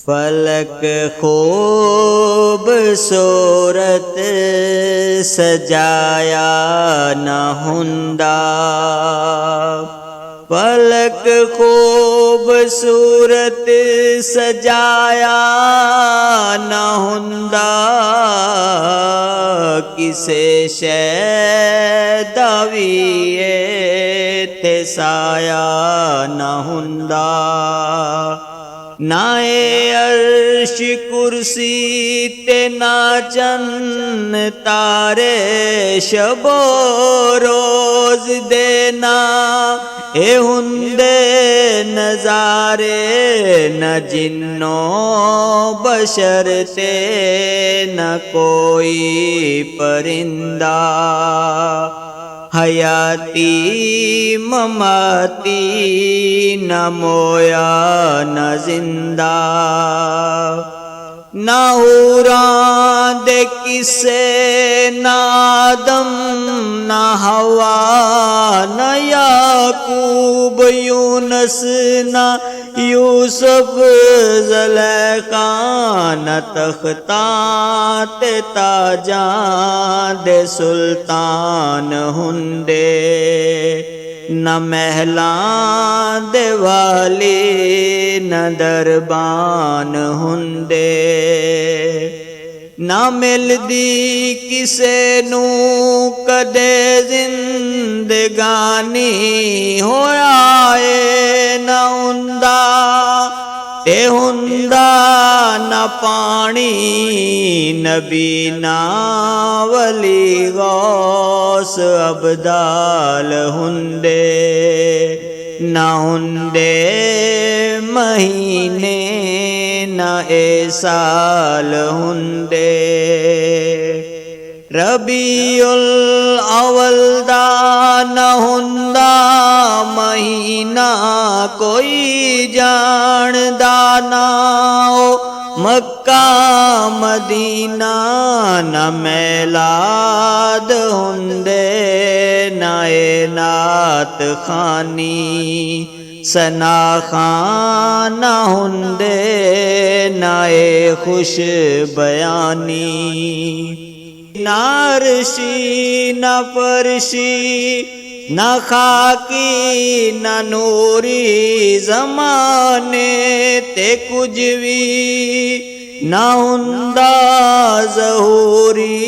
फलक खूबसूरत सजाया न हुंदा। फलक खूबसूरत सजाया न हुंदा। किसे शै दा वी इत्थे साया न हुंदा। ना ए अर्श कुर्सी ते ना चन्न तारे शबो रोज देना ए हुंदे नजारे न जिन्नो बशर ते न कोई परिंदा। हयाती ममाती न मोया न जिंदा। ना हूरां दे किसे न आदम न हवा न याकूब यूनस न यूसुफ ज़ुलैखा न तख्तां ते ताजां दे सुल्तान हुंदे। न महलां दे वाली न दरबान हुंदे। ना मिलदी किसे नू कदे जिंदगानी होया ए न हुंदा। ते हुंदा न पानी नबी ना वली गौस अबदाल हुंदे। न हुंदे महीने न ए साल हुंदे। रबीउल अव्वल दा न हुंदा महीना कोई जानदा ना। ओ मक्का मदीना न मैलाद हुंदे न ए नात खानी सना खान हुंदे न ए खुश बयानी। नारशी न फरशी न खाकी न नूरी ज़माने ते कुछ भी न हुंदा ज़हूरी।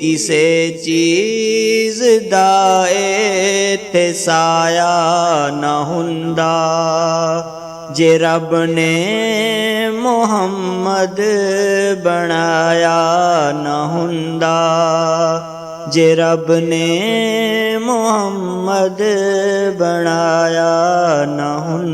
किसे चीज़ दा इत्थे साया न हुंदा। जे रब ने मुहम्मद बनाया न हुंदा। जे रब ने मुहम्मद बनाया न हुंदा।